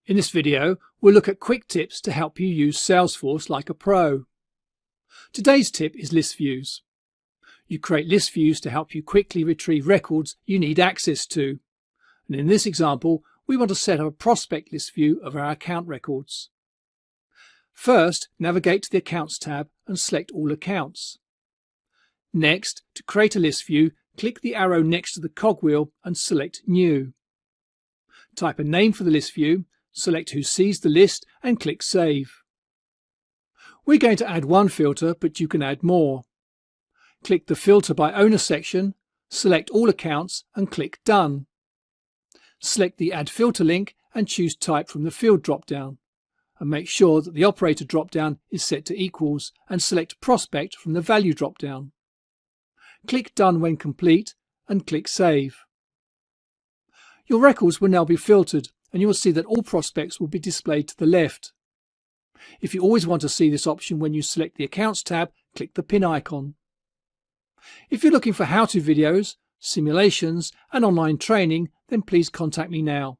In this video, we'll look at quick tips to help you use Salesforce like a pro. Today's tip is list views. You create list views to help you quickly retrieve records you need access to. And in this example, we want to set up a prospect list view of our account records. First, navigate to the Accounts tab and select All Accounts. Next, to create a list view, click the arrow next to the cogwheel and select New. Type a name for the list view, select who sees the list and click Save. We're going to add one filter, but you can add more. Click the Filter by Owner section, select All Accounts and click Done. Select the Add Filter link and choose Type from the Field drop-down. And make sure that the Operator drop-down is set to Equals and select Prospect from the Value drop-down. Click Done when complete and click Save. Your records will now be filtered and you will see that all prospects will be displayed to the left. If you always want to see this option when you select the Accounts tab, click the pin icon. If you're looking for how-to videos, simulations and online training, then please contact me now.